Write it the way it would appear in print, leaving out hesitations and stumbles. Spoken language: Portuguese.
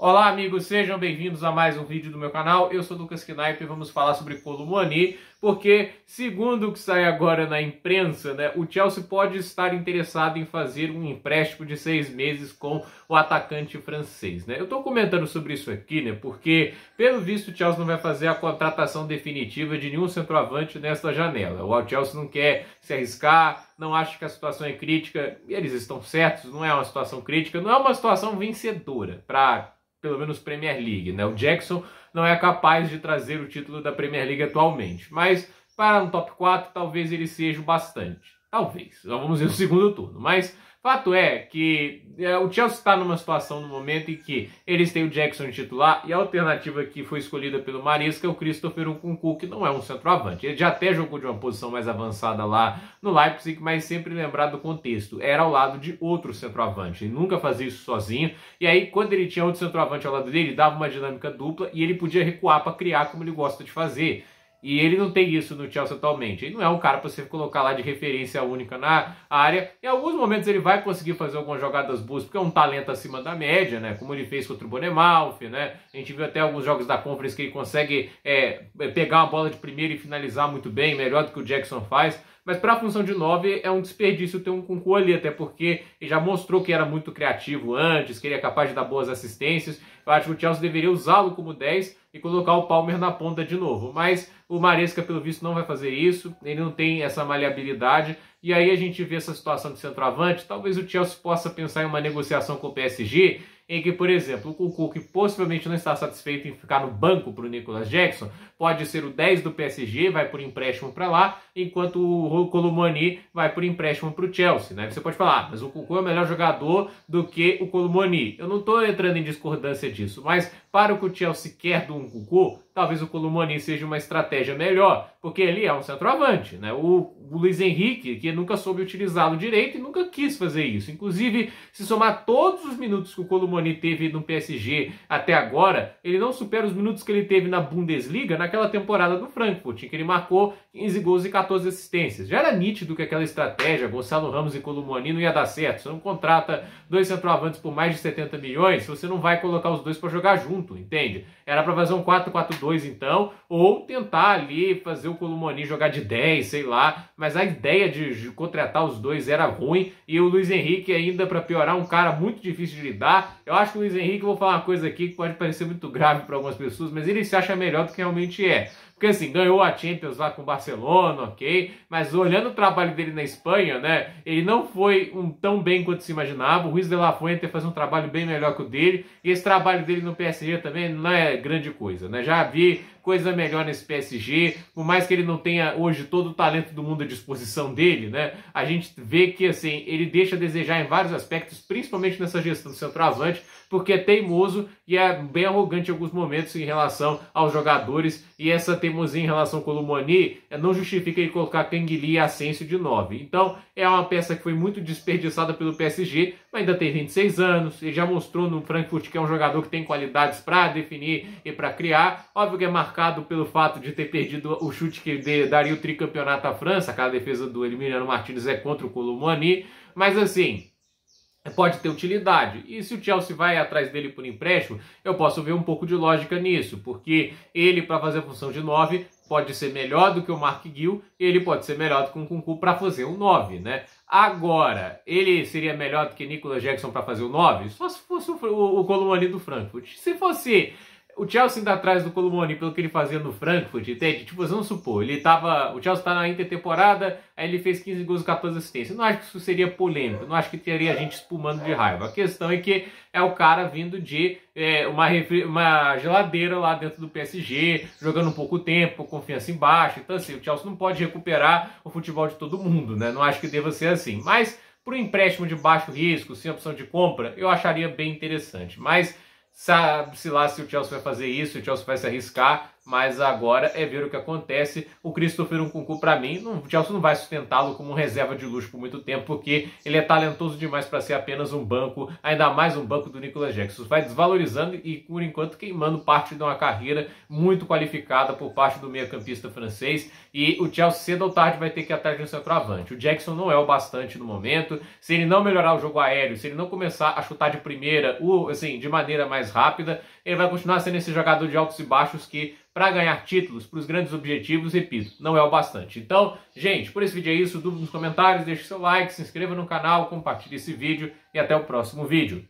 Olá amigos, sejam bem-vindos a mais um vídeo do meu canal. Eu sou Lucas Knipe e vamos falar sobre Kolo Muani, porque segundo o que sai agora na imprensa, o Chelsea pode estar interessado em fazer um empréstimo de 6 meses com o atacante francês. Eu estou comentando sobre isso aqui, porque pelo visto o Chelsea não vai fazer a contratação definitiva de nenhum centroavante nesta janela. O Chelsea não quer se arriscar, não acha que a situação é crítica, e eles estão certos, não é uma situação crítica, não é uma situação vencedora para pelo menos Premier League, O Jackson não é capaz de trazer o título da Premier League atualmente, mas para um top 4 talvez ele seja o bastante. Talvez, vamos ver o segundo turno, mas fato é que o Chelsea está numa situação no momento em que eles têm o Jackson titular e a alternativa que foi escolhida pelo Maresca é o Christopher Nkunku, que não é um centroavante. Ele já até jogou de uma posição mais avançada lá no Leipzig, mas sempre lembrado do contexto. Era ao lado de outro centroavante. Ele nunca fazia isso sozinho. E aí, quando ele tinha outro centroavante ao lado dele, dava uma dinâmica dupla e ele podia recuar para criar como ele gosta de fazer. E ele não tem isso no Chelsea atualmente. Ele não é um cara para você colocar lá de referência única na área. Em alguns momentos ele vai conseguir fazer algumas jogadas boas, porque é um talento acima da média, como ele fez contra o Bournemouth, A gente viu até alguns jogos da Conference que ele consegue pegar uma bola de primeira e finalizar muito bem, melhor do que o Jackson faz. Mas para a função de 9 é um desperdício ter um Nkunku ali, até porque ele já mostrou que era muito criativo antes, que ele é capaz de dar boas assistências. Eu acho que o Chelsea deveria usá-lo como 10 e colocar o Palmer na ponta de novo. Mas o Maresca, pelo visto, não vai fazer isso, ele não tem essa maleabilidade. E aí a gente vê essa situação de centroavante. Talvez o Chelsea possa pensar em uma negociação com o PSG, em que, por exemplo, o Nkunku, que possivelmente não está satisfeito em ficar no banco para o Nicolas Jackson, pode ser o 10 do PSG, vai por empréstimo para lá, enquanto o Kolo Muani vai por empréstimo para o Chelsea. Você pode falar, mas o Nkunku é o melhor jogador do que o Kolo Muani. Eu não estou entrando em discordância disso, mas para o que o Chelsea quer do Nkunku, talvez o Kolo Muani seja uma estratégia melhor, porque ele é um centroavante. O Luiz Henrique, que nunca soube utilizá-lo direito e nunca quis fazer isso. Inclusive, se somar todos os minutos que o Kolo Muani teve no PSG até agora, ele não supera os minutos que ele teve na Bundesliga naquela temporada do Frankfurt, em que ele marcou 15 gols e 14 assistências. Já era nítido que aquela estratégia, Gonçalo Ramos e Kolo Muani, não ia dar certo. Você não contrata dois centroavantes por mais de 70 milhões, você não vai colocar os dois para jogar junto, entende? Era para fazer um 4-4-2 então, ou tentar ali fazer o Kolo Muani jogar de 10, sei lá, mas a ideia de contratar os dois era ruim, e o Luiz Henrique ainda, para piorar, um cara muito difícil de lidar. Eu acho que o Luiz Henrique, vou falar uma coisa aqui que pode parecer muito grave para algumas pessoas, mas ele se acha melhor do que realmente é. Porque assim, ganhou a Champions lá com o Barcelona, ok? Mas olhando o trabalho dele na Espanha, ele não foi tão bem quanto se imaginava. O Ruiz de la Fuente faz um trabalho bem melhor que o dele. E esse trabalho dele no PSG também não é grande coisa, Já vi coisa melhor nesse PSG, por mais que ele não tenha hoje todo o talento do mundo à disposição dele, A gente vê que, assim, ele deixa a desejar em vários aspectos, principalmente nessa gestão do centroavante, porque é teimoso e é bem arrogante em alguns momentos em relação aos jogadores, e essa teimosia em relação ao Kolo Muani não justifica ele colocar Quenguely e Asensio de 9. Então, é uma peça que foi muito desperdiçada pelo PSG, mas ainda tem 26 anos, ele já mostrou no Frankfurt que é um jogador que tem qualidades para definir e para criar. Óbvio que é marcado pelo fato de ter perdido o chute que daria o tricampeonato à França. Aquela defesa do Emiliano Martínez é contra o Kolo Muani, mas assim, pode ter utilidade. E se o Chelsea vai atrás dele por empréstimo, eu posso ver um pouco de lógica nisso, porque ele, para fazer a função de 9, pode ser melhor do que o Mark Gill, e ele pode ser melhor do que o Nkunku para fazer um 9, Agora, ele seria melhor do que Nicolas Jackson para fazer o 9? Só se fosse o Kolo Muani do Frankfurt. Se fosse o Chelsea ainda atrás do Kolo Muani pelo que ele fazia no Frankfurt, entende? Vamos supor, o Chelsea tá na intertemporada, aí ele fez 15 gols e 14 assistências. Eu não acho que isso seria polêmico, não acho que teria gente espumando de raiva. A questão é que é o cara vindo de uma geladeira lá dentro do PSG, jogando um pouco tempo, confiança embaixo. Então assim, o Chelsea não pode recuperar o futebol de todo mundo, Não acho que deva ser assim. Mas para um empréstimo de baixo risco, sem opção de compra, eu acharia bem interessante. Mas sabe-se lá se o Chelsea vai fazer isso, se o Chelsea vai se arriscar. mas agora é ver o que acontece. O Christopher Nkunku, para mim, o Chelsea não vai sustentá-lo como um reserva de luxo por muito tempo, porque ele é talentoso demais para ser apenas um banco, ainda mais um banco do Nicolas Jackson. Vai desvalorizando e, por enquanto, queimando parte de uma carreira muito qualificada por parte do meio-campista francês, e o Chelsea cedo ou tarde vai ter que ir atrás de um centroavante. O Jackson não é o bastante no momento. Se ele não melhorar o jogo aéreo, se ele não começar a chutar de primeira, assim, de maneira mais rápida, ele vai continuar sendo esse jogador de altos e baixos que, para ganhar títulos, para os grandes objetivos, repito, não é o bastante. Então, gente, por esse vídeo é isso. Dúvida nos comentários, deixe seu like, se inscreva no canal, compartilhe esse vídeo e até o próximo vídeo.